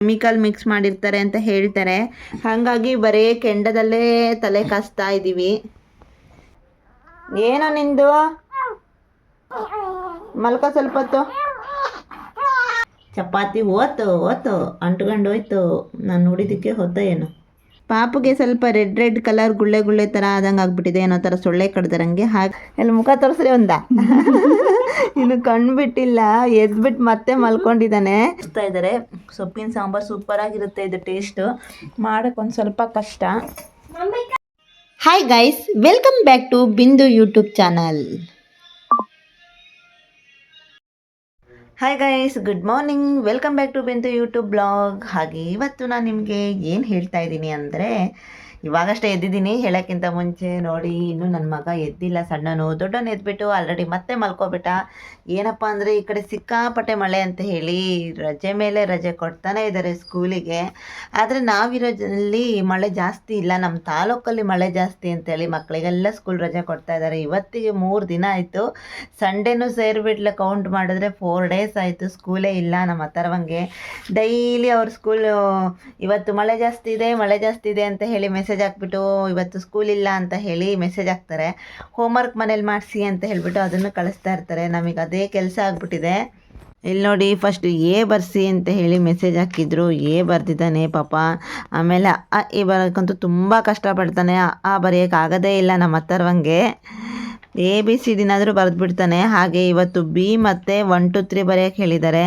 Chemical mix ಮಾಡಿರ್ತಾರೆ ಅಂತ ಹೇಳ್ತಾರೆ. ಹಾಗಾಗಿ ಬರೀ ಕೆಂಡದಲ್ಲೇ ತಲೆ ಕಾಸ್ತಾ ಇದ್ದೀವಿ. ಏನೋ ನಿಂದು ಮಲ್ಕ ಸ್ವಲ್ಪ ಹೊತ್ತು. ಚಪಾತಿ ಓತು ಅಂಟ್ಕೊಂಡು ಹೋಯ್ತು. ನಾನು ನೋಡಿದ್ದಕ್ಕೆ ಹೊತ್ತ ಏನು. ಪಾಪುಗೆ ಸ್ವಲ್ಪ ರೆಡ್ ಕಲರ್ ಗುಳ್ಳೆ ಥರ ಆದಂಗೆ ಆಗ್ಬಿಟ್ಟಿದೆ, ಏನೋ ಥರ ಸೊಳ್ಳೆ ಕಡ್ದಾರಂಗೆ. ಹಾಗೆ ಎಲ್ಲ ಮುಖ ತೋರಿಸ್ರಿ ಒಂದ. ಇನ್ನು ಕಣ್ಬಿಟ್ಟಿಲ್ಲ, ಎದ್ಬಿಟ್ಟು ಮತ್ತೆ ಮಲ್ಕೊಂಡಿದ್ದಾನೆ. ಇದ್ದಾರೆ ಸೊಪ್ಪಿನ ಸಾಂಬಾರು ಸೂಪರಾಗಿರುತ್ತೆ. ಇದು ಟೇಸ್ಟು ಮಾಡೋಕ್ಕೆ ಒಂದು ಸ್ವಲ್ಪ ಕಷ್ಟ. Hi guys, welcome back to Bindu YouTube channel. Hi guys, good morning, welcome back to Bindu YouTube blog. ಹಾಗೆ ಇವತ್ತು ನಾನು ನಿಮಗೆ ಏನು ಹೇಳ್ತಾ ಇದ್ದೀನಿ ಅಂದರೆ, ಇವಾಗಷ್ಟೇ ಎದ್ದಿದ್ದೀನಿ. ಹೇಳೋಕ್ಕಿಂತ ಮುಂಚೆ ನೋಡಿ, ಇನ್ನೂ ನನ್ನ ಮಗ ಎದ್ದಿಲ್ಲ, ಸಣ್ಣನು. ದೊಡ್ಡವನು ಎದ್ಬಿಟ್ಟು ಆಲ್ರೆಡಿ ಮತ್ತೆ ಮಲ್ಕೊಬಿಟ್ಟ. ಏನಪ್ಪ ಅಂದರೆ ಈ ಕಡೆ ಸಿಕ್ಕಾಪಟ್ಟೆ ಮಳೆ ಅಂತ ಹೇಳಿ ರಜೆ ಮೇಲೆ ರಜೆ ಕೊಡ್ತಾನೆ ಇದ್ದಾರೆ ಸ್ಕೂಲಿಗೆ. ಆದರೆ ನಾವಿರೋದ್ರಲ್ಲಿ ಮಳೆ ಜಾಸ್ತಿ ಇಲ್ಲ, ನಮ್ಮ ತಾಲೂಕಲ್ಲಿ ಮಳೆ ಜಾಸ್ತಿ ಅಂತೇಳಿ ಮಕ್ಕಳಿಗೆಲ್ಲ ಸ್ಕೂಲ್ ರಜೆ ಕೊಡ್ತಾ ಇದ್ದಾರೆ. ಇವತ್ತಿಗೆ 3 ದಿನ ಆಯಿತು. ಸಂಡೇನೂ ಸೇರಿಬಿಟ್ಲೆ ಕೌಂಟ್ ಮಾಡಿದ್ರೆ 4 ಡೇಸ್ ಆಯಿತು ಸ್ಕೂಲೇ ಇಲ್ಲ ನಮ್ಮ ಅಥರ್ವಂಗೆ. ಡೈಲಿ ಅವ್ರ ಸ್ಕೂಲು ಇವತ್ತು ಮಳೆ ಜಾಸ್ತಿ ಇದೆ ಅಂತ ಹೇಳಿ ಮೆಸೇಜ್ ಹಾಕ್ಬಿಟ್ಟು ಇವತ್ತು ಸ್ಕೂಲ್ ಇಲ್ಲ ಅಂತ ಹೇಳಿ ಮೆಸೇಜ್ ಹಾಕ್ತಾರೆ. ಹೋಮ್ವರ್ಕ್ ಮನೇಲಿ ಮಾಡಿಸಿ ಅಂತ ಹೇಳ್ಬಿಟ್ಟು ಅದನ್ನು ಕಳಿಸ್ತಾ ಇರ್ತಾರೆ. ನಮಗೆ ಅದೇ ಕೆಲಸ ಆಗ್ಬಿಟ್ಟಿದೆ. ಇಲ್ಲಿ ನೋಡಿ, ಫಸ್ಟ್ ಎ ಬರ್ಸಿ ಅಂತ ಹೇಳಿ ಮೆಸೇಜ್ ಹಾಕಿದ್ರು. ಎ ಬರ್ದಿದ್ದಾನೆ ಪಾಪ. ಆಮೇಲೆ ಎ ಬರೋಕ್ಕಂತೂ ತುಂಬ ಕಷ್ಟಪಡ್ತಾನೆ. ಬರೆಯೋಕ್ಕಾಗೋದೇ ಇಲ್ಲ ನಮ್ಮ ಅಥರ್ವಂಗೆ. ABCDನಾದರೂ ಬರೆದ್ಬಿಡ್ತಾನೆ. ಹಾಗೆ ಇವತ್ತು ಬಿ ಮತ್ತು 1 2 3 ಬರೆಯೋಕ್ಕೆ ಹೇಳಿದ್ದಾರೆ.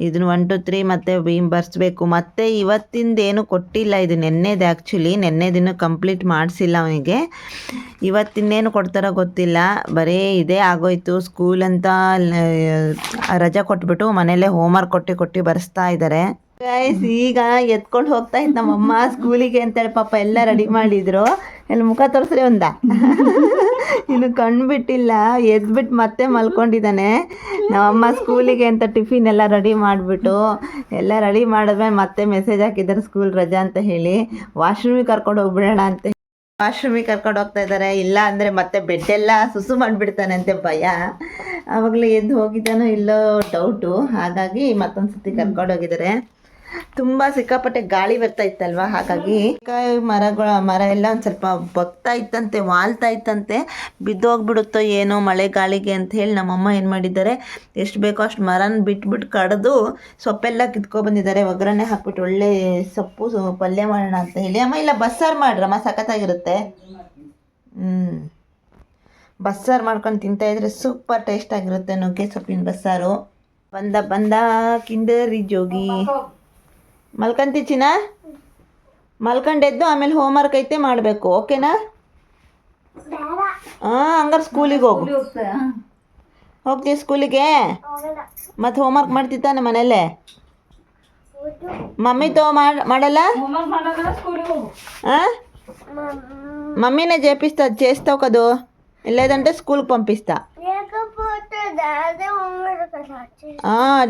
ಇದನ್ನು 1 2 3 ಮತ್ತು ಬಿ ಬರ್ಸ್ಬೇಕು. ಮತ್ತು ಇವತ್ತಿಂದೇನು ಕೊಟ್ಟಿಲ್ಲ, ಇದು ನೆನ್ನೆದು. ಆ್ಯಕ್ಚುಲಿ ನೆನ್ನೆದಿನ್ನು ಕಂಪ್ಲೀಟ್ ಮಾಡಿಸಿಲ್ಲ ಅವನಿಗೆ. ಇವತ್ತಿಂದೇನು ಕೊಡ್ತಾರೋ ಗೊತ್ತಿಲ್ಲ. ಬರೀ ಇದೇ ಆಗೋಯ್ತು. ಸ್ಕೂಲ್ ಅಂತ ರಜೆ ಕೊಟ್ಬಿಟ್ಟು ಮನೇಲೇ ಹೋಮ್ವರ್ಕ್ ಕೊಟ್ಟು ಬರೆಸ್ತಾ ಇದ್ದಾರೆ. ಗೈಸ್, ಈಗ ಎತ್ಕೊಂಡು ಹೋಗ್ತಾ ಇತ್ತು ನಮ್ಮಮ್ಮ ಸ್ಕೂಲಿಗೆ ಅಂತೇಳಿ. ಪಾಪ ಎಲ್ಲ ರೆಡಿ ಮಾಡಿದ್ರು. ಎಲ್ಲ ಮುಖ ತೋರಿಸ್ರಿ ಒಂದ. ಇನ್ನು ಕಣ್ಬಿಟ್ಟಿಲ್ಲ, ಎದ್ಬಿಟ್ಟು ಮತ್ತೆ ಮಲ್ಕೊಂಡಿದ್ದಾನೆ. ನಮ್ಮಮ್ಮ ಸ್ಕೂಲಿಗೆ ಅಂತ ಟಿಫಿನ್ ಎಲ್ಲ ರೆಡಿ ಮಾಡಿಬಿಟ್ಟು ಎಲ್ಲ ರೆಡಿ ಮಾಡಿದ್ಮೇಲೆ ಮತ್ತೆ ಮೆಸೇಜ್ ಹಾಕಿದ್ದಾರೆ ಸ್ಕೂಲ್ ರಜಾ ಅಂತ ಹೇಳಿ. ವಾಶ್ರೂಮಿಗೆ ಕರ್ಕೊಂಡು ಹೋಗ್ಬಿಡೋಣ ಅಂತ ವಾಶ್ರೂಮಿಗೆ ಕರ್ಕೊಂಡು ಹೋಗ್ತಾ ಇದ್ದಾರೆ. ಇಲ್ಲ ಅಂದರೆ ಮತ್ತೆ ಬೆಡ್ಡೆಲ್ಲ ಸುಸು ಮಾಡಿಬಿಡ್ತಾನೆ ಅಂತೆ ಭಯ. ಆವಾಗಲೇ ಎದ್ದು ಹೋಗಿದ್ದಾನೋ ಇಲ್ಲೋ ಡೌಟು. ಹಾಗಾಗಿ ಮತ್ತೊಂದು ಸತಿ ಕರ್ಕೊಂಡು ಹೋಗಿದ್ದಾರೆ. ತುಂಬ ಸಿಕ್ಕಾಪಟ್ಟೆ ಗಾಳಿ ಬರ್ತಾ ಇತ್ತಲ್ವ, ಹಾಗಾಗಿ ಮರ ಎಲ್ಲ ಒಂದು ಸ್ವಲ್ಪ ಬಗ್ತಾ ಇತ್ತಂತೆ, ವಾಲ್ತಾ ಇತ್ತಂತೆ. ಬಿದ್ದೋಗ್ಬಿಡುತ್ತೋ ಏನೋ ಮಳೆ ಗಾಳಿಗೆ ಅಂತ ಹೇಳಿ ನಮ್ಮಮ್ಮ ಏನು ಮಾಡಿದ್ದಾರೆ, ಎಷ್ಟು ಬೇಕೋ ಅಷ್ಟು ಮರನ ಬಿಟ್ಬಿಟ್ಟು ಕಡ್ದು ಸೊಪ್ಪೆಲ್ಲ ಕಿತ್ಕೊಬಂದಿದ್ದಾರೆ. ಒಗ್ಗರಣೆ ಹಾಕ್ಬಿಟ್ಟು ಒಳ್ಳೆ ಸೊಪ್ಪು ಪಲ್ಯ ಮಾಡೋಣ ಅಂತ ಹೇಳಿ. ಅಮ್ಮ ಇಲ್ಲ ಬಸ್ಸಾರು ಮಾಡ್ರಮ್ಮ, ಸಖತ್ತಾಗಿರುತ್ತೆ. ಬಸ್ಸಾರು ಮಾಡ್ಕೊಂಡು ತಿಂತಾಯಿದ್ರೆ ಸೂಪರ್ ಟೇಸ್ಟ್ ಆಗಿರುತ್ತೆ. ನುಗ್ಗೆ ಸೊಪ್ಪಿನ ಬಸ್ಸಾರು. ಬಂದ ಕಿಂಡರಿ ಜೋಗಿ. ಮಲ್ಕಂತಿ ಚಿನ್ನ, ಮಲ್ಕೊಂಡೆದ್ದು ಆಮೇಲೆ ಹೋಮ್ವರ್ಕ್ ಐತೆ ಮಾಡಬೇಕು. ಓಕೆನಾ? ಹಂಗಾರೆ ಸ್ಕೂಲಿಗೆ ಹೋಗ್ತೀವಿ ಸ್ಕೂಲಿಗೆ. ಮತ್ತು ಹೋಮ್ವರ್ಕ್ ಮಾಡ್ತಿದ್ದಾನೆ ಮನೇಲೆ. ಮಮ್ಮಿ ಮಾಡಲ್ಲ. మమ్మీనే చేస్తావు కదూ, లేదంటే స్కూల్కి పంపిస్తా.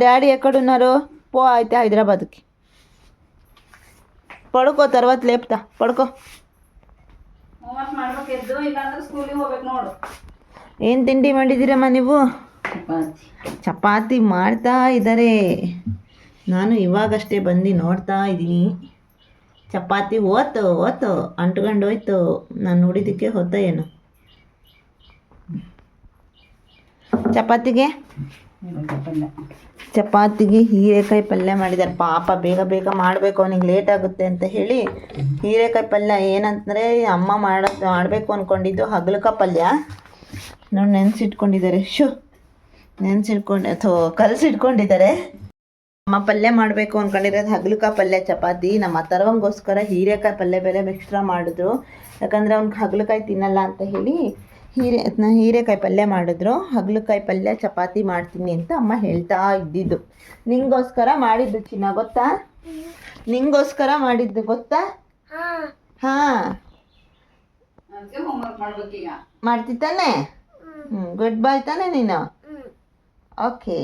డాడీ ఎక్కడున్నారు? పో అయితే హైదరాబాద్కి. పడుకో, తర్వాత లేపుతా, పడుకో. ಏನು ತಿಂಡಿ ಮಾಡಿದ್ದೀರಮ್ಮ ನೀವು? ಚಪಾತಿ ಮಾಡ್ತಾ ಇದ್ದಾರೆ. ನಾನು ಇವಾಗಷ್ಟೇ ಬಂದು ನೋಡ್ತಾ ಇದ್ದೀನಿ. ಚಪಾತಿ ಓತು ಅಂಟ್ಕೊಂಡು ಹೋಯ್ತು. ನಾನು ನೋಡಿದ್ದಕ್ಕೆ ಹೊತ್ತ ಏನು. ಚಪಾತಿಗೆ ಹೀರೆಕಾಯಿ ಪಲ್ಯ ಮಾಡಿದ್ದಾರೆ. ಪಾಪ ಬೇಗ ಮಾಡಬೇಕು, ಅವನಿಗೆ ಲೇಟ್ ಆಗುತ್ತೆ ಅಂತ ಹೇಳಿ ಹೀರೆಕಾಯಿ ಪಲ್ಯ. ಏನಂತಂದರೆ ಅಮ್ಮ ಮಾಡಬೇಕು ಅಂದ್ಕೊಂಡಿದ್ದು ಹಗಲಕಾಯಿ ಪಲ್ಯ. ನೋಡಿ ನೆನೆಸಿಟ್ಕೊಂಡಿದ್ದಾರೆ. ಕಲಸಿಟ್ಕೊಂಡಿದ್ದಾರೆ. ಅಮ್ಮ ಪಲ್ಯ ಮಾಡಬೇಕು ಅಂದ್ಕೊಂಡಿರೋದು ಹಗಲಕಾಯಿ ಪಲ್ಯ, ಚಪಾತಿ. ನಮ್ಮ ಅಥರ್ವಂಗೋಸ್ಕರ ಹೀರೆಕಾಯಿ ಪಲ್ಯ ಬೇರೆ ಎಕ್ಸ್ಟ್ರಾ ಮಾಡಿದ್ರು. ಯಾಕಂದರೆ ಅವ್ನಿಗೆ ಹಗಲಕಾಯಿ ತಿನ್ನಲ್ಲ ಅಂತ ಹೇಳಿ ಹೀರೆಕಾಯಿ ಪಲ್ಯ ಮಾಡಿದ್ರು. ಹಗಲಕಾಯಿ ಪಲ್ಯ ಚಪಾತಿ ಮಾಡ್ತೀನಿ ಅಂತ ಅಮ್ಮ ಹೇಳ್ತಾ ಇದ್ದಿದ್ದು. ನಿಂಗೋಸ್ಕರ ಮಾಡಿದ್ದು ಚಿನ್ನ, ಗೊತ್ತಾ? ನಿಂಗೋಸ್ಕರ ಮಾಡಿದ್ದು ಗೊತ್ತಾ? ಮಾಡ್ತಿತ್ತಾನೆ. ಗುಡ್ ಬಾಯ್ ತಾನೆ ನೀನು? ಓಕೆ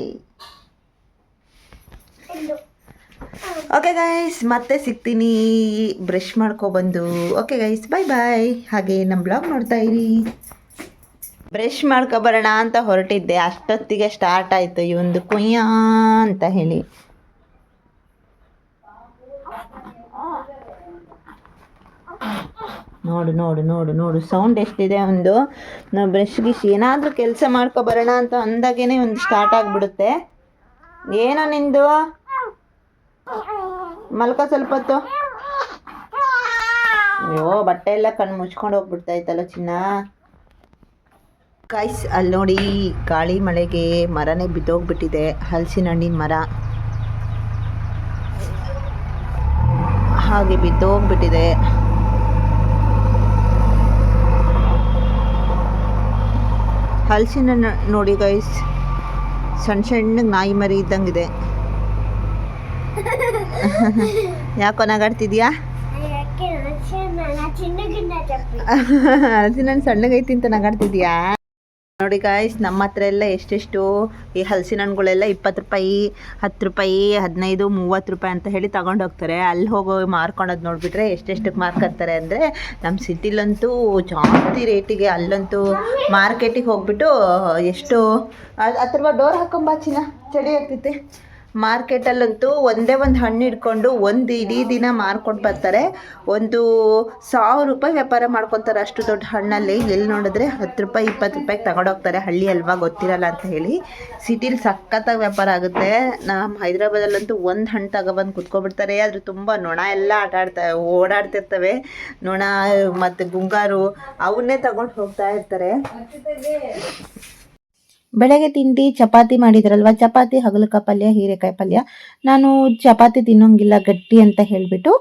ಗೈಸ್, ಮತ್ತೆ ಸಿಗ್ತೀನಿ ಬ್ರಷ್ ಮಾಡ್ಕೊಬಂದು. ಓಕೆ ಗೈಸ್, ಬಾಯ್. ಹಾಗೆ ನಮ್ಮ ಬ್ಲಾಗ್ ನೋಡ್ತಾ ಇರಿ. ಬ್ರಷ್ ಮಾಡ್ಕೊಬರೋಣ ಅಂತ ಹೊರಟಿದ್ದೆ, ಅಷ್ಟೊತ್ತಿಗೆ ಸ್ಟಾರ್ಟ್ ಆಯಿತು ಈ ಒಂದು ಕುಯ್ಯ ಅಂತ ಹೇಳಿ. ನೋಡು ನೋಡು ನೋಡು ನೋಡು ಸೌಂಡ್ ಎಷ್ಟಿದೆ ಒಂದು. ನಾವು ಬ್ರಷ್ ಗಿಶ್ ಏನಾದರೂ ಕೆಲಸ ಮಾಡ್ಕೊಬರೋಣ ಅಂತ ಅಂದಾಗೇ ಒಂದು ಸ್ಟಾರ್ಟ್ ಆಗಿಬಿಡುತ್ತೆ. ಏನೋ ನಿಂದು ಮಲ್ಕೋ ಸ್ವಲ್ಪ ಹೊತ್ತು. ಅಯ್ಯೋ ಬಟ್ಟೆ ಎಲ್ಲ ಕಣ್ಣು ಮುಚ್ಕೊಂಡು ಹೋಗ್ಬಿಡ್ತಾಯ್ತಲ್ಲ ಚಿನ್ನ. ಗೈಸ್ ಅಲ್ಲಿ ನೋಡಿ, ಗಾಳಿ ಮಳೆಗೆ ಮರನೇ ಬಿದ್ದೋಗ್ಬಿಟ್ಟಿದೆ. ಹಲಸಿನ ಹಣ್ಣಿನ ಮರ ಹಾಗೆ ಬಿದ್ದೋಗ್ಬಿಟ್ಟಿದೆ. ಹಲಸಿನ ನೋಡಿ ಗೈಸ್, ಸಣ್ಣ ಸಣ್ಣ ನಾಯಿ ಮರಿ ಇದ್ದಂಗಿದೆ. ಯಾಕೋ ನಗಾಡ್ತಿದ್ಯಾ? ಹಲಸಿನ ಹಣ್ಣು ಸಣ್ಣಗೈತಿ ಅಂತ ನಗಾಡ್ತಿದ್ಯಾ? ನೋಡಿ ಗಾಯ್ಸ್, ನಮ್ಮ ಹತ್ರ ಎಲ್ಲ ಎಷ್ಟೆಷ್ಟು ಈ ಹಲಸಿನ ಹಣ್ಣುಗಳೆಲ್ಲ 20 ರೂಪಾಯಿ, 10 ರೂಪಾಯಿ, 15, 30 ರೂಪಾಯಿ ಅಂತ ಹೇಳಿ ತಗೊಂಡು ಹೋಗ್ತಾರೆ. ಅಲ್ಲಿ ಹೋಗೋ ಮಾರ್ಕೊಳೋದು ನೋಡಿಬಿಟ್ರೆ ಎಷ್ಟೆಷ್ಟಕ್ಕೆ ಮಾರ್ಕೊತಾರೆ ಅಂದರೆ, ನಮ್ಮ ಸಿಟಿಲಂತೂ ಜಾಸ್ತಿ ರೇಟಿಗೆ. ಅಲ್ಲಂತೂ ಮಾರ್ಕೆಟಿಗೆ ಹೋಗ್ಬಿಟ್ಟು ಎಷ್ಟು ಅಥವಾ ಡೋರ್ ಹಾಕೊಂಬಾಚಿನ ಚಳಿ ಆಗ್ತೈತೆ. ಮಾರ್ಕೆಟಲ್ಲಂತೂ ಒಂದೇ ಒಂದು ಹಣ್ಣು ಹಿಡ್ಕೊಂಡು ಒಂದು ಇಡೀ ದಿನ ಮಾರ್ಕೊಂಡು ಬರ್ತಾರೆ. 1,000 ರೂಪಾಯಿ ವ್ಯಾಪಾರ ಮಾಡ್ಕೊತಾರೆ ಅಷ್ಟು ದೊಡ್ಡ ಹಣ್ಣಲ್ಲಿ. ಎಲ್ಲಿ ನೋಡಿದ್ರೆ 10 ರೂಪಾಯಿ 20 ರೂಪಾಯಿಗೆ ತಗೊಂಡೋಗ್ತಾರೆ. ಹಳ್ಳಿ ಅಲ್ವಾ, ಗೊತ್ತಿರಲ್ಲ ಅಂತ ಹೇಳಿ. ಸಿಟಿಲಿ ಸಖತ್ತಾಗಿ ವ್ಯಾಪಾರ ಆಗುತ್ತೆ. ನಮ್ಮ ಹೈದ್ರಾಬಾದಲ್ಲಂತೂ ಒಂದು ಹಣ್ಣು ತಗೊಬಂದು ಕುತ್ಕೊಬಿಡ್ತಾರೆ. ಅದ್ರ ತುಂಬ ನೊಣ ಎಲ್ಲ ಓಡಾಡ್ತಿರ್ತವೆ. ನೊಣ ಮತ್ತು ಗುಂಗಾರು ಅವನ್ನೇ ತಗೊಂಡು ಹೋಗ್ತಾ ಇರ್ತಾರೆ. ಬೆಳಗ್ಗೆ ತಿಂಡಿ ಚಪಾತಿ ಮಾಡಿದ್ರಲ್ವ, ಚಪಾತಿ, ಹಾಗಲಕಾಯಿ ಪಲ್ಯ, ಹೀರೆಕಾಯಿ ಪಲ್ಯ. ನಾನು ಚಪಾತಿ ತಿನ್ನೋಂಗಿಲ್ಲ ಗಟ್ಟಿ ಅಂತ ಹೇಳಿಬಿಟ್ಟು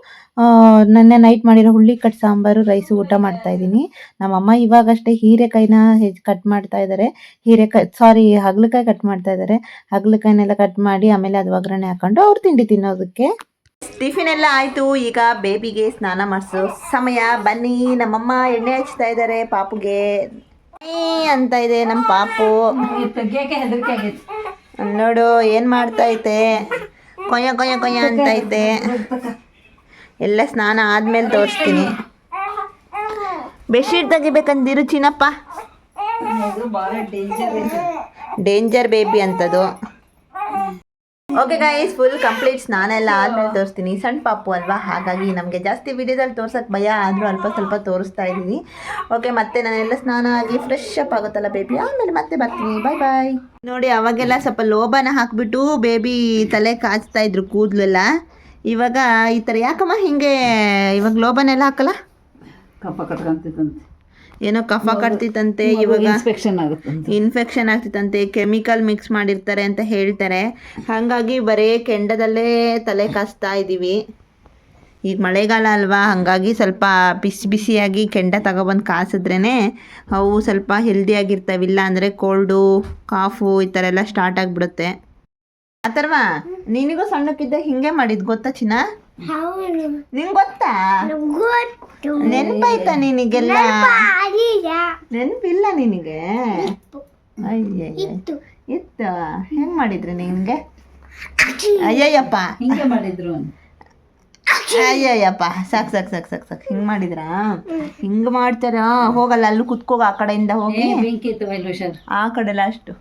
ನೆನ್ನೆ ನೈಟ್ ಮಾಡಿರೋ ಹುಳ್ಳಿಕಟ್ಟು ಸಾಂಬಾರು ರೈಸು ಊಟ ಮಾಡ್ತಾಯಿದ್ದೀನಿ. ನಮ್ಮಮ್ಮ ಇವಾಗಷ್ಟೇ ಹೀರೆಕಾಯಿನ ಕಟ್ ಮಾಡ್ತಾ ಇದ್ದಾರೆ. ಹಾಗಲಕಾಯಿ ಕಟ್ ಮಾಡ್ತಾ ಇದ್ದಾರೆ. ಹಾಗಲಕಾಯಿನೆಲ್ಲ ಕಟ್ ಮಾಡಿ ಆಮೇಲೆ ಅದು ಒಗ್ಗರಣೆ ಹಾಕೊಂಡು ಅವ್ರು ತಿಂಡಿ ತಿನ್ನೋದಕ್ಕೆ. ಟಿಫಿನ್ ಎಲ್ಲ ಆಯಿತು. ಈಗ ಬೇಬಿಗೆ ಸ್ನಾನ ಮಾಡಿಸೋ ಸಮಯ. ಬನ್ನಿ, ನಮ್ಮಮ್ಮ ಎಣ್ಣೆ ಹಚ್ತಾ ಇದ್ದಾರೆ ಪಾಪುಗೆ ಅಂತ ಇದೆ. ನಮ್ಮ ಪಾಪು ನೋಡು ಏನು ಮಾಡ್ತೈತೆ, ಕೊಯ್ಯ ಕೊಯ್ಯ ಕೊಯ್ಯ ಅಂತೈತೆ. ಎಲ್ಲ ಸ್ನಾನ ಆದ್ಮೇಲೆ ತೋರಿಸ್ತೀನಿ. ಬೆಡ್ಶೀಟ್ ತೆಗಿಬೇಕಂದಿರು ಚಿನ್ನಪ್ಪ. ಡೇಂಜರ್ ಬೇಬಿ ಅಂತದು. ಓಕೆ ಗೈಸ್, ಫುಲ್ ಕಂಪ್ಲೀಟ್ ಸ್ನಾನ ಎಲ್ಲ ಆದಮೇಲೆ ತೋರಿಸ್ತೀನಿ. ಸಣ್ಣ ಪಾಪು ಅಲ್ವಾ, ಹಾಗಾಗಿ ನಮಗೆ ಜಾಸ್ತಿ ವಿಡಿಯೋದಲ್ಲಿ ತೋರ್ಸೋಕ್ಕೆ ಭಯ, ಆದರೂ ಅಲ್ಪ ಸ್ವಲ್ಪ ತೋರಿಸ್ತಾ ಇದ್ದೀನಿ. ಓಕೆ, ಮತ್ತೆ ನಾನೆಲ್ಲ ಸ್ನಾನ ಆಗಿ ಫ್ರೆಶ್ ಅಪ್ ಆಗುತ್ತಲ್ಲ ಬೇಬಿ, ಆಮೇಲೆ ಮತ್ತೆ ಬರ್ತೀನಿ. ಬಾಯ್ ಬಾಯ್. ನೋಡಿ, ಅವಾಗೆಲ್ಲ ಸ್ವಲ್ಪ ಲೋಬಾನ ಹಾಕಿಬಿಟ್ಟು ಬೇಬಿ ತಲೆ ಕಾಚ್ತಾ ಇದ್ರು ಕೂದಲೆಲ್ಲ. ಇವಾಗ ಈ ಥರ ಯಾಕಮ್ಮ ಹಿಂಗೆ ಇವಾಗ ಲೋಬಾನೆಲ್ಲ ಹಾಕಲ್ಲ? ಕಫ ಕಟ್ಕೊಂತಿತ್ತಂತೆ, ಏನೋ ಕಫ ಕಟ್ತಿತ್ತಂತೆ. ಇವಾಗ ಇನ್ಫೆಕ್ಷನ್ ಆಗ್ತಿತ್ತಂತೆ, ಕೆಮಿಕಲ್ ಮಿಕ್ಸ್ ಮಾಡಿರ್ತಾರೆ ಅಂತ ಹೇಳ್ತಾರೆ. ಹಾಗಾಗಿ ಬರೀ ಕೆಂಡದಲ್ಲೇ ತಲೆ ಕಾಸ್ತಾ ಇದ್ದೀವಿ. ಈಗ ಮಳೆಗಾಲ ಅಲ್ವಾ, ಹಾಗಾಗಿ ಸ್ವಲ್ಪ ಬಿಸಿ ಬಿಸಿಯಾಗಿ ಕೆಂಡ ತಗೊಬಂದು ಕಾಸಿದ್ರೇ ಅವು ಸ್ವಲ್ಪ ಹೆಲ್ದಿಯಾಗಿರ್ತವೆ. ಇಲ್ಲ ಅಂದರೆ ಕೋಲ್ಡು, ಕಾಫು ಈ ಥರ ಎಲ್ಲ ಸ್ಟಾರ್ಟ್ ಆಗಿಬಿಡುತ್ತೆ. ಆ ಥರವಾ ನಿನಗೂ ಸಣ್ಣಕ್ಕಿದ್ದ ಹಿಂಗೆ ಮಾಡಿದ್ದು ಗೊತ್ತಾ ಚಿನ್ನ? ನಿಂಗೆ ಗೊತ್ತಾ? ನೆನಪಾಯ್ತಾ ನಿನಗೆಲ್ಲ? ನೆನಪಿಲ್ಲ ನಿನಗೆ? ಇತ್ತು. ಹೆಂಗ್ ಮಾಡಿದ್ರಿ ನಿನ್ಗೆ? ಅಯ್ಯಯ್ಯಪ್ಪ, ಹಿಂಗೆ ಮಾಡಿದ್ರು. ಅಯ್ಯಯ್ಯಪ್ಪ, ಸಾಕು ಸಾಕು ಸಾಕು ಸಾಕು ಸಾಕು. ಹಿಂಗೆ ಮಾಡಿದ್ರಾ? ಹಿಂಗೆ ಮಾಡ್ತಾರ? ಹೋಗಲ್ಲ, ಅಲ್ಲೂ ಕುತ್ಕೋಗ, ಆ ಕಡೆಯಿಂದ ಹೋಗಿ. ಬೆಂಕಿ ಇತ್ತು ಆ ಕಡೆ ಲಾಸ್ಟು.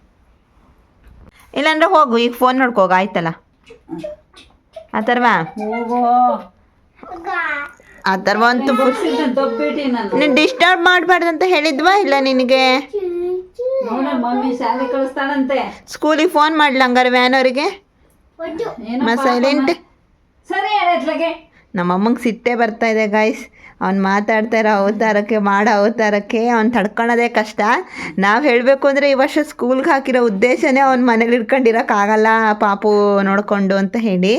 ಇಲ್ಲಾಂದ್ರೆ ಹೋಗು, ಈಗ ಫೋನ್ ನೋಡ್ಕೋಗ, ಆಯ್ತಲ್ಲ. ಆ ಥರವಾ ಹೋಗೋ, ಆ ಥರ ಅಂತೂ ನೀನು ಡಿಸ್ಟರ್ಬ್ ಮಾಡಬಾರ್ದಂತ ಹೇಳಿದ್ವಾ ಇಲ್ಲ ನಿನಗೆ? ಮಮ್ಮಿ ಶಾಲೆ ಕಳಿಸ್ತಾಳಂತೆ. ಸ್ಕೂಲಿಗೆ ಫೋನ್ ಮಾಡ್ಲ ಹಂಗಾರೆ ವ್ಯಾನ್ ಅವರಿಗೆ? ಸೈಲೆಂಟ್. ಸರಿ, ನಮ್ಮಮ್ಮಂಗೆ ಸಿಟ್ಟೆ ಬರ್ತಾ ಇದೆ ಗಾಯ್ಸ್. ಅವ್ನು ಮಾತಾಡ್ತಾ ಇರೋ ಅವತಾರಕ್ಕೆ, ಮಾಡೋ ಅವತಾರಕ್ಕೆ ಅವ್ನು ತಡ್ಕೊಳೋದೇ ಕಷ್ಟ. ನಾವು ಹೇಳಬೇಕು ಅಂದರೆ ಈ ವರ್ಷ ಸ್ಕೂಲ್ಗೆ ಹಾಕಿರೋ ಉದ್ದೇಶನೇ ಅವ್ನು ಮನೇಲಿ ಇಟ್ಕೊಂಡಿರೋಕ್ಕಾಗಲ್ಲ ಪಾಪು ನೋಡಿಕೊಂಡು ಅಂತ ಹೇಳಿ.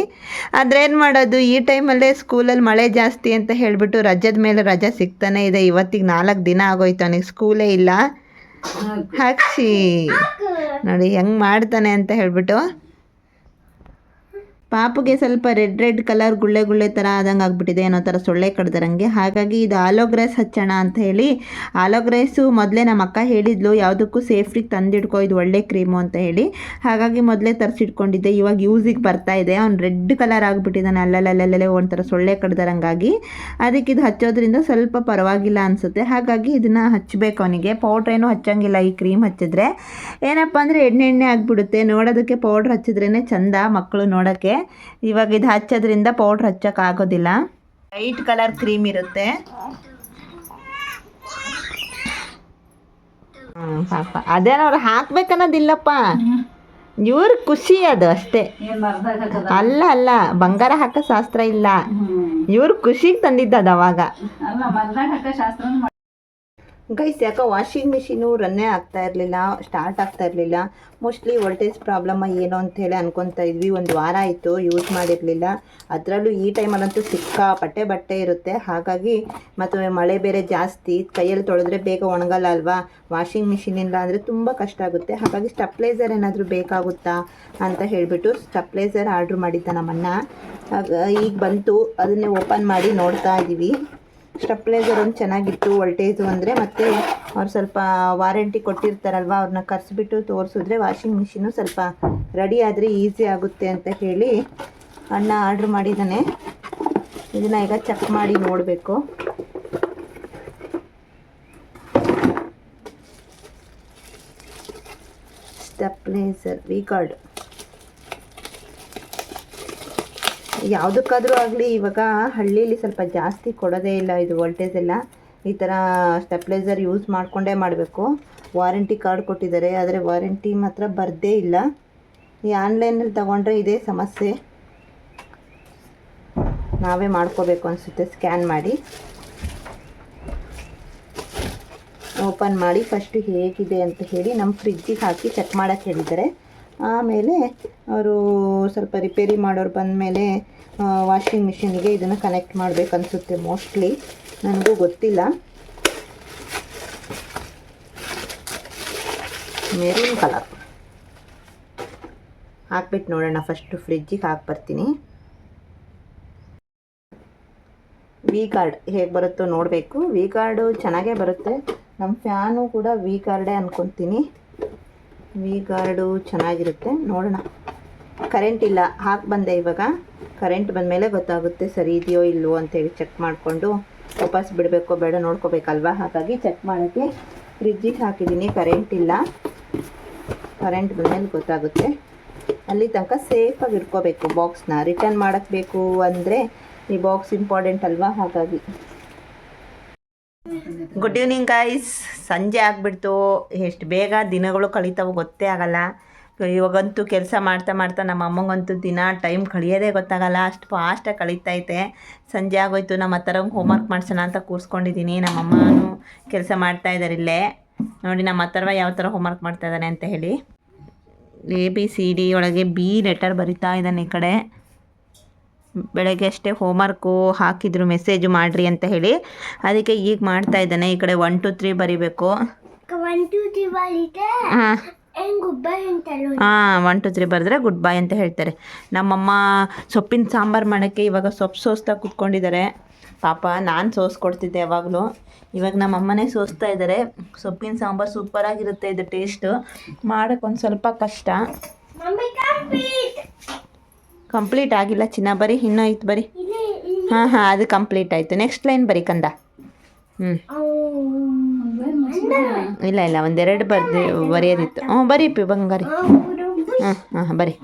ಆದರೆ ಏನು ಮಾಡೋದು, ಈ ಟೈಮಲ್ಲೇ ಸ್ಕೂಲಲ್ಲಿ ಮಳೆ ಜಾಸ್ತಿ ಅಂತ ಹೇಳಿಬಿಟ್ಟು ರಜದ ಮೇಲೆ ರಜೆ ಸಿಗ್ತಾನೆ ಇದೆ. ಇವತ್ತಿಗೆ 4 ದಿನ ಆಗೋಯ್ತು, ಅವನಿಗೆ ಸ್ಕೂಲೇ ಇಲ್ಲ. ಹಾಕ್ಸಿ ನೋಡಿ ಹೆಂಗೆ ಮಾಡ್ತಾನೆ ಅಂತ ಹೇಳಿಬಿಟ್ಟು. ಪಾಪುಗೆ ಸ್ವಲ್ಪ ರೆಡ್ ಕಲರ್ ಗುಳ್ಳೆ ಥರ ಆದಂಗೆ ಆಗ್ಬಿಟ್ಟಿದೆ, ಏನೋ ಥರ ಸೊಳ್ಳೆ ಕಡ್ದರಂಗೆ. ಹಾಗಾಗಿ ಇದು ಆಲೋಗ್ರೇಸ್ ಹಚ್ಚೋಣ ಅಂತ ಹೇಳಿ. ಆಲೋಗ್ರೇಸು ಮೊದಲೇ ನಮ್ಮ ಅಕ್ಕ ಹೇಳಿದ್ಲು, ಯಾವುದಕ್ಕೂ ಸೇಫ್ಟಿಗೆ ತಂದಿಡ್ಕೊ, ಇದು ಒಳ್ಳೆ ಕ್ರೀಮು ಅಂತ ಹೇಳಿ. ಹಾಗಾಗಿ ಮೊದಲೇ ತರಿಸಿಟ್ಕೊಂಡಿದ್ದೆ. ಇವಾಗ ಯೂಸಿಗೆ ಬರ್ತಾ ಇದೆ. ಅವ್ನು ರೆಡ್ ಕಲರ್ ಆಗಿಬಿಟ್ಟಿದ್ದಾನೆ, ಅಲ್ಲಲ್ಲೇ ಒಂಥರ ಸೊಳ್ಳೆ ಕಡ್ದರಂಗಾಗಿ. ಅದಕ್ಕೆ ಇದು ಹಚ್ಚೋದ್ರಿಂದ ಸ್ವಲ್ಪ ಪರವಾಗಿಲ್ಲ ಅನಿಸುತ್ತೆ. ಹಾಗಾಗಿ ಇದನ್ನು ಹಚ್ಚಬೇಕು ಅವನಿಗೆ. ಪೌಡ್ರೇನೂ ಹಚ್ಚೋಂಗಿಲ್ಲ ಈ ಕ್ರೀಮ್ ಹಚ್ಚಿದ್ರೆ. ಏನಪ್ಪ ಅಂದರೆ ಎಣ್ಣೆ ಆಗಿಬಿಡುತ್ತೆ. ನೋಡೋದಕ್ಕೆ ಪೌಡ್ರ್ ಹಚ್ಚಿದ್ರೇ ಚಂದ ಮಕ್ಕಳು ನೋಡೋಕ್ಕೆ. ಇವಾಗ ಇದು ಹಚ್ಚೋದ್ರಿಂದ ಪೌಡ್ರ್ ಹಚ್ಚೋಕ್ಕಾಗೋದಿಲ್ಲ. ವೈಟ್ ಕಲರ್ ಕ್ರೀಮ್ ಇರುತ್ತೆ. ಪಾಪ ಅದೇನೋ ಅವ್ರು ಹಾಕ್ಬೇಕನ್ನೋದಿಲ್ಲಪ್ಪ, ಇವ್ರ ಖುಷಿ ಅದು ಅಷ್ಟೇ. ಏನ್ ಮರ್ದಾಗ ಹಾಕದ? ಅಲ್ಲ ಅಲ್ಲ, ಬಂಗಾರ ಹಾಕೋ ಶಾಸ್ತ್ರ ಇಲ್ಲ, ಇವ್ರ ಖುಷಿಗೆ ತಂದಿದ್ದದು ಅವಾಗ. ಅಲ್ಲ ಮರ್ದಾಗ ಹಾಕ ಶಾಸ್ತ್ರನೂ ಗೈಸ್, ಯಾಕೋ ವಾಷಿಂಗ್ ಮಿಷಿನು ರನ್ನೇ ಆಗ್ತಾ ಇರಲಿಲ್ಲ, ಸ್ಟಾರ್ಟ್ ಆಗ್ತಾ ಇರಲಿಲ್ಲ. ಮೋಸ್ಟ್ಲಿ ವೋಲ್ಟೇಜ್ ಪ್ರಾಬ್ಲಮ್ ಏನೋ ಅಂಥೇಳಿ ಅನ್ಕೊತಾ ಇದ್ವಿ. ಒಂದು ವಾರ ಆಯಿತು ಯೂಸ್ ಮಾಡಿರಲಿಲ್ಲ. ಅದರಲ್ಲೂ ಈ ಟೈಮಲ್ಲಂತೂ ಸಿಕ್ಕಾಪಟ್ಟೆ ಬಟ್ಟೆ ಇರುತ್ತೆ. ಹಾಗಾಗಿ ಮತ್ತು ಮಳೆ ಬೇರೆ ಜಾಸ್ತಿ, ಕೈಯಲ್ಲಿ ತೊಳೆದ್ರೆ ಬೇಗ ಒಣಗಲ್ಲ ಅಲ್ವಾ. ವಾಷಿಂಗ್ ಮಿಷಿನ್ ಇಲ್ಲ ಅಂದರೆ ತುಂಬ ಕಷ್ಟ ಆಗುತ್ತೆ. ಹಾಗಾಗಿ ಸ್ಟೆಪ್ಲೈಸರ್ ಏನಾದರೂ ಬೇಕಾಗುತ್ತಾ ಅಂತ ಹೇಳಿಬಿಟ್ಟು ಸ್ಟೆಪ್ಲೈಸರ್ ಆರ್ಡ್ರ್ ಮಾಡಿದ್ದ ನಮ್ಮಣ್ಣ. ಈಗ ಬಂತು, ಅದನ್ನೇ ಓಪನ್ ಮಾಡಿ ನೋಡ್ತಾ ಇದ್ದೀವಿ. ಸ್ಟೆಪ್ಲೈಸರ್ ಒಂದು ಚೆನ್ನಾಗಿತ್ತು, ವೋಲ್ಟೇಜು ಅಂದರೆ. ಮತ್ತು ಅವ್ರು ಸ್ವಲ್ಪ ವಾರಂಟಿ ಕೊಟ್ಟಿರ್ತಾರಲ್ವ, ಅವ್ರನ್ನ ಕರೆಸಿಬಿಟ್ಟು ತೋರಿಸಿದ್ರೆ ವಾಷಿಂಗ್ ಮಿಷಿನು ಸ್ವಲ್ಪ ರೆಡಿ ಆದರೆ ಈಸಿ ಆಗುತ್ತೆ ಅಂತ ಹೇಳಿ ಅಣ್ಣ ಆರ್ಡ್ರ್ ಮಾಡಿದ್ದಾನೆ. ಇದನ್ನು ಈಗ ಚೆಕ್ ಮಾಡಿ ನೋಡಬೇಕು. ಸ್ಟೆಪ್ಲೈಸರ್ ವಿ ಕಾರ್ಡ್ ಯಾವುದಕ್ಕಾದರೂ ಆಗಲಿ ಇವಾಗ ಹಳ್ಳಿಲಿ ಸ್ವಲ್ಪ ಜಾಸ್ತಿ ಕೊಡೋದೇ ಇಲ್ಲ ಇದು ವೋಲ್ಟೇಜ್ ಎಲ್ಲ. ಈ ಥರ ಸ್ಟೆಪ್ಲೈಸರ್ ಯೂಸ್ ಮಾಡಿಕೊಂಡೇ ಮಾಡಬೇಕು. ವಾರಂಟಿ ಕಾರ್ಡ್ ಕೊಟ್ಟಿದ್ದಾರೆ, ಆದರೆ ವಾರಂಟಿ ಮಾತ್ರ ಬರದೇ ಇಲ್ಲ. ಈ ಆನ್ಲೈನಲ್ಲಿ ತಗೊಂಡ್ರೆ ಇದೇ ಸಮಸ್ಯೆ, ನಾವೇ ಮಾಡ್ಕೋಬೇಕು ಅನಿಸುತ್ತೆ. ಸ್ಕ್ಯಾನ್ ಮಾಡಿ ಓಪನ್ ಮಾಡಿ ಫಸ್ಟು ಹೇಗಿದೆ ಅಂತ ಹೇಳಿ ನಮ್ಮ ಫ್ರಿಜ್ಜಿಗೆ ಹಾಕಿ ಚೆಕ್ ಮಾಡೋಕ್ಕೆ ಹೇಳಿದ್ದಾರೆ. ಆಮೇಲೆ ಅವರು ಸ್ವಲ್ಪ ರಿಪೇರಿ ಮಾಡೋರು ಬಂದಮೇಲೆ ವಾಷಿಂಗ್ ಮಿಷಿನ್ಗೆ ಇದನ್ನು ಕನೆಕ್ಟ್ ಮಾಡಬೇಕು ಅನಿಸುತ್ತೆ ಮೋಸ್ಟ್ಲಿ, ನನಗೂ ಗೊತ್ತಿಲ್ಲ. ಮೆರೂನ್ ಕಲರ್ ಹಾಕ್ಬಿಟ್ಟು ನೋಡೋಣ. ಫಸ್ಟು ಫ್ರಿಜ್ಜಿಗೆ ಹಾಕ್ಬರ್ತೀನಿ. ವಿ ಕಾರ್ಡ್ ಹೇಗೆ ಬರುತ್ತೋ ನೋಡಬೇಕು. ವಿ ಕಾರ್ಡು ಚೆನ್ನಾಗೇ ಬರುತ್ತೆ. ನಮ್ಮ ಫ್ಯಾನು ಕೂಡ ವಿ ಕಾರ್ಡೇ ಅಂದ್ಕೊತೀನಿ. ವಿ ಗಾರ್ಡು ಚೆನ್ನಾಗಿರುತ್ತೆ, ನೋಡೋಣ. ಕರೆಂಟ್ ಇಲ್ಲ, ಹಾಕಿ ಬಂದೆ ಇವಾಗ. ಕರೆಂಟ್ ಬಂದಮೇಲೆ ಗೊತ್ತಾಗುತ್ತೆ ಸರಿ ಇದೆಯೋ ಇಲ್ಲವೋ ಅಂತೇಳಿ ಚೆಕ್ ಮಾಡಿಕೊಂಡು ವಾಪಸ್ ಬಿಡಬೇಕೋ ಬೇಡ ನೋಡ್ಕೋಬೇಕಲ್ವ. ಹಾಗಾಗಿ ಚೆಕ್ ಮಾಡೋಕ್ಕೆ ಫ್ರಿಜ್ಜಿಗೆ ಹಾಕಿದ್ದೀನಿ. ಕರೆಂಟ್ ಇಲ್ಲ, ಕರೆಂಟ್ ಬಂದಮೇಲೆ ಗೊತ್ತಾಗುತ್ತೆ. ಅಲ್ಲಿ ತನಕ ಸೇಫಾಗಿ ಇಟ್ಕೋಬೇಕು ಬಾಕ್ಸ್ನ. ರಿಟರ್ನ್ ಮಾಡೋಕ್ಕೆ ಬೇಕು ಅಂದರೆ ಈ ಬಾಕ್ಸ್ ಇಂಪಾರ್ಟೆಂಟ್ ಅಲ್ವಾ. ಹಾಗಾಗಿ ಗುಡ್ ಈವ್ನಿಂಗ್ ಗೈಸ್. ಸಂಜೆ ಆಗಿಬಿಡ್ತು. ಎಷ್ಟು ಬೇಗ ದಿನಗಳು ಕಳೀತಾವೆ ಗೊತ್ತೇ ಆಗಲ್ಲ. ಇವಾಗಂತೂ ಕೆಲಸ ಮಾಡ್ತಾ ಮಾಡ್ತಾ ನಮ್ಮ ಅಮ್ಮಂಗಂತೂ ದಿನ ಟೈಮ್ ಕಳಿಯೋದೇ ಗೊತ್ತಾಗಲ್ಲ, ಅಷ್ಟು ಫಾಸ್ಟಾಗಿ ಕಳೀತೈತೆ. ಸಂಜೆ ಆಗೋಯ್ತು. ನಮ್ಮ ಹತ್ರ ಹೋಮ್ವರ್ಕ್ ಮಾಡ್ಸೋಣ ಅಂತ ಕೂರಿಸ್ಕೊಂಡಿದ್ದೀನಿ. ನಮ್ಮಮ್ಮನೂ ಕೆಲಸ ಮಾಡ್ತಾಯಿದ್ದಾರೆ ಇಲ್ಲೇ. ನೋಡಿ ನಮ್ಮ ಹತ್ರ ಯಾವ ಥರ ಹೋಮ್ವರ್ಕ್ ಮಾಡ್ತಾಯಿದ್ದಾನೆ ಅಂತ ಹೇಳಿ. ABCD ಒಳಗೆ B ಲೆಟರ್ ಬರಿತಾ ಇದ್ದಾನೆ ಈ ಕಡೆ. ಬೆಳಗ್ಗೆ ಅಷ್ಟೇ ಹೋಮ್ವರ್ಕು ಹಾಕಿದ್ರು, ಮೆಸೇಜು ಮಾಡಿರಿ ಅಂತ ಹೇಳಿ. ಅದಕ್ಕೆ ಈಗ ಮಾಡ್ತಾ ಇದ್ದಾನೆ. ಈ ಕಡೆ 1 2 3 ಬರಿಬೇಕು. ಹಾಂ 1 2 3 ಬರೆದ್ರೆ ಗುಡ್ ಬೈ ಅಂತ ಹೇಳ್ತಾರೆ. ನಮ್ಮಮ್ಮ ಸೊಪ್ಪಿನ ಸಾಂಬಾರು ಮಾಡೋಕ್ಕೆ ಇವಾಗ ಸೊಪ್ಪು ಸೋಸ್ತಾ ಕೂತ್ಕೊಂಡಿದ್ದಾರೆ. ಪಾಪ ನಾನು ಸೋಸ್ಕೊಡ್ತಿದ್ದೆ ಯಾವಾಗಲೂ. ಇವಾಗ ನಮ್ಮಮ್ಮನೇ ಸೋಸ್ತಾ ಇದ್ದಾರೆ. ಸೊಪ್ಪಿನ ಸಾಂಬಾರು ಸೂಪರಾಗಿರುತ್ತೆ ಇದು. ಟೇಸ್ಟು ಮಾಡೋಕ್ಕೆ ಒಂದು ಸ್ವಲ್ಪ ಕಷ್ಟ. ಕಂಪ್ಲೀಟ್ ಆಗಿಲ್ಲ ಚಿನ್ನ, ಬರಿ ಇನ್ನೂ ಐತೆ ಬರಿ. ಹಾಂ ಅದು ಕಂಪ್ಲೀಟ್ ಆಯಿತು. ನೆಕ್ಸ್ಟ್ ಲೈನ್ ಬರಿ ಕಂದ. ಇಲ್ಲ ಒಂದೆರಡು ಬರೆಯೋದಿತ್ತು. ಬರೀ ಬಂಗಾರಿ. ಬರಿ.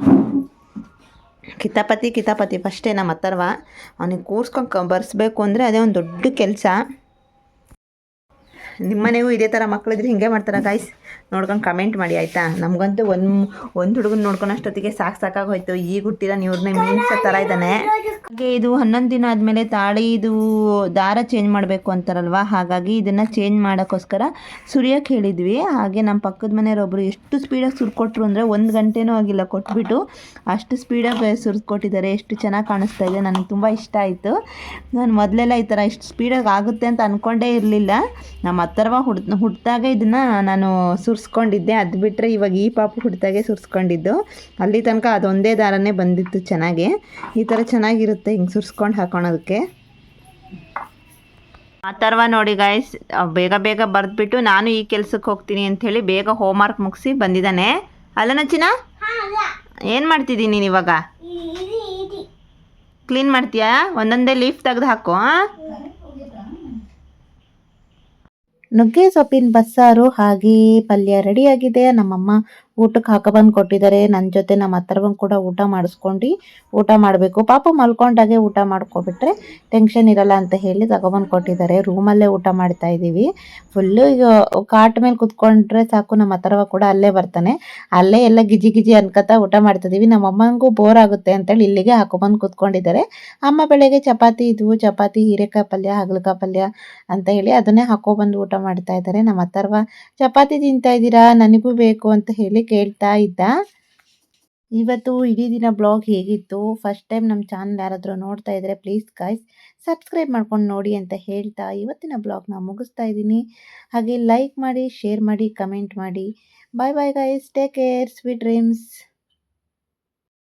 ಕಿತಾಪತಿ ಫಸ್ಟೇ ನಮ್ಮ ಹತ್ರವ. ಅವನಿಗೆ ಕೂರ್ಸ್ಕೊಂಡು ಬರ್ಸ್ಬೇಕು ಅಂದರೆ ಅದೇ ಒಂದು ದೊಡ್ಡ ಕೆಲಸ. ನಿಮ್ಮನೆಗೂ ಇದೇ ಥರ ಮಕ್ಕಳಿದ್ರೆ ಹಿಂಗೆ ಮಾಡ್ತಾರೆ ಗಾಯ್ಸ್? ನೋಡ್ಕೊಂಡು ಕಮೆಂಟ್ ಮಾಡಿ ಆಯಿತಾ. ನಮಗಂತೂ ಒಂದು ಹುಡುಗನ ನೋಡ್ಕೊಂಡು ಅಷ್ಟೊತ್ತಿಗೆ ಸಾಕಾಗೋಯ್ತು. ಈಗ ಹುಟ್ಟಿರೋ ಇವ್ರನ್ನ ಮೀನ್ಸೋ ಥರ ಇದ್ದಾನೆ. ಹಾಗೆ ಇದು 11 ದಿನ ಆದಮೇಲೆ ತಾಳಿದು ದಾರ ಚೇಂಜ್ ಮಾಡಬೇಕು ಅಂತಾರಲ್ವ. ಹಾಗಾಗಿ ಇದನ್ನು ಚೇಂಜ್ ಮಾಡೋಕ್ಕೋಸ್ಕರ ಸುರಿಯೋಕ್ಕೆ ಹೇಳಿದ್ವಿ. ಹಾಗೆ ನಮ್ಮ ಪಕ್ಕದ ಮನೆಯವರೊಬ್ಬರು ಎಷ್ಟು ಸ್ಪೀಡಾಗಿ ಸುರ್ಕೊಟ್ರು ಅಂದರೆ 1 ಗಂಟೆನೂ ಆಗಿಲ್ಲ ಕೊಟ್ಬಿಟ್ಟು ಅಷ್ಟು ಸ್ಪೀಡಾಗಿ ಸುರಿಸ್ಕೊಟ್ಟಿದ್ದಾರೆ. ಎಷ್ಟು ಚೆನ್ನಾಗಿ ಕಾಣಿಸ್ತಾ ಇದೆ. ನನಗೆ ತುಂಬ ಇಷ್ಟ ಆಯಿತು. ನಾನು ಮೊದಲೆಲ್ಲ ಈ ಥರ ಇಷ್ಟು ಸ್ಪೀಡಾಗಿ ಆಗುತ್ತೆ ಅಂತ ಅಂದ್ಕೊಂಡೇ ಇರಲಿಲ್ಲ. ನಮ್ಮ ಹತ್ರವ ಹುಟ್ಟಿದಾಗ ಇದನ್ನು ನಾನು ಸುರಿಸ್ಕೊಂಡಿದ್ದೆ. ಅದು ಬಿಟ್ಟರೆ ಇವಾಗ ಈ ಪಾಪು ಹುಟ್ಟಿದಾಗೆ ಸುರಿಸ್ಕೊಂಡಿದ್ದು. ಅಲ್ಲಿ ತನಕ ಅದೊಂದೇ ದಾರನೇ ಬಂದಿತ್ತು ಚೆನ್ನಾಗಿ. ಈ ಥರ ಚೆನ್ನಾಗಿರುತ್ತೆ ಹಿಂಗೆ ಸುರಿಸ್ಕೊಂಡು ಹಾಕೋಣೋದಕ್ಕೆ. ಆ ಥರವ ನೋಡಿ ಗಾಯ್ಸ್, ಬೇಗ ಬರೆದ್ಬಿಟ್ಟು ನಾನು ಈ ಕೆಲಸಕ್ಕೆ ಹೋಗ್ತೀನಿ ಅಂಥೇಳಿ ಬೇಗ ಹೋಮ್ವರ್ಕ್ ಮುಗಿಸಿ ಬಂದಿದ್ದಾನೆ. ಅಲ್ಲ ನಚ್ಚಿನ, ಏನು ಮಾಡ್ತಿದ್ದೀನಿ ನೀನು ಇವಾಗ? ಕ್ಲೀನ್ ಮಾಡ್ತೀಯಾ? ಒಂದೊಂದೇ ಲೀಫ್ ತೆಗೆದು ಹಾಕು. ನುಗ್ಗೆ ಸೊಪ್ಪಿನ ಬಸ್ಸಾರು ಹಾಗೆ ಪಲ್ಯ ರೆಡಿಯಾಗಿದೆ. ನಮ್ಮಮ್ಮ ಊಟಕ್ಕೆ ಹಾಕೊಬಂದು ಕೊಟ್ಟಿದ್ದಾರೆ. ನನ್ನ ಜೊತೆ ನಮ್ಮ ಹತ್ರವಂಗೆ ಕೂಡ ಊಟ ಮಾಡಿಸ್ಕೊಂಡು ಊಟ ಮಾಡಬೇಕು. ಪಾಪ ಮಲ್ಕೊಂಡಾಗೆ ಊಟ ಮಾಡ್ಕೊಬಿಟ್ರೆ ಟೆನ್ಷನ್ ಇರಲ್ಲ ಅಂತ ಹೇಳಿ ತಗೊಬಂದು ಕೊಟ್ಟಿದ್ದಾರೆ. ರೂಮಲ್ಲೇ ಊಟ ಮಾಡ್ತಾ ಇದ್ದೀವಿ. ಫುಲ್ಲು ಈಗ ಕಾಟ್ ಮೇಲೆ ಕುತ್ಕೊಂಡ್ರೆ ಸಾಕು, ನಮ್ಮ ಹತ್ರವ ಕೂಡ ಅಲ್ಲೇ ಬರ್ತಾನೆ. ಅಲ್ಲೇ ಎಲ್ಲ ಗಿಜಿ ಗಿಜಿ ಅನ್ಕೋತಾ ಊಟ ಮಾಡ್ತಿದ್ದೀವಿ. ನಮ್ಮ ಅಮ್ಮಂಗೂ ಬೋರ್ ಆಗುತ್ತೆ ಅಂತೇಳಿ ಇಲ್ಲಿಗೆ ಹಾಕೊಬಂದು ಕುತ್ಕೊಂಡಿದ್ದಾರೆ. ಅಮ್ಮ ಬೆಳಗ್ಗೆ ಚಪಾತಿ ಇದ್ವು, ಚಪಾತಿ ಹೀರೆಕಾಯಿ ಪಲ್ಯ, ಹಾಗಲಕಾಯಿ ಪಲ್ಯ ಅಂತ ಹೇಳಿ ಅದನ್ನೇ ಹಾಕೊಬಂದು ಊಟ ಮಾಡ್ತಾ ಇದ್ದಾರೆ. ನಮ್ಮ ಹತ್ರವ ಚಪಾತಿ ತಿಂತಾ ಇದ್ದೀರಾ, ನನಗೂ ಬೇಕು ಅಂತ ಹೇಳಿ ಕೇಳ್ತಾ ಇದ್ದ. ಇವತ್ತು ಇಡೀ ದಿನ ಬ್ಲಾಗ್ ಹೇಗಿತ್ತು? ಫಸ್ಟ್ ಟೈಮ್ ನಮ್ಮ ಚಾನಲ್ ಯಾರಾದರೂ ನೋಡ್ತಾ ಇದ್ದರೆ ಪ್ಲೀಸ್ ಗೈಸ್ ಸಬ್ಸ್ಕ್ರೈಬ್ ಮಾಡ್ಕೊಂಡು ನೋಡಿ ಅಂತ ಹೇಳ್ತಾ ಇವತ್ತಿನ ಬ್ಲಾಗ್ನ ಮುಗಿಸ್ತಾ ಇದ್ದೀನಿ. ಹಾಗೆ ಲೈಕ್ ಮಾಡಿ, ಶೇರ್ ಮಾಡಿ, ಕಮೆಂಟ್ ಮಾಡಿ. Bye bye guys, take care, sweet dreams.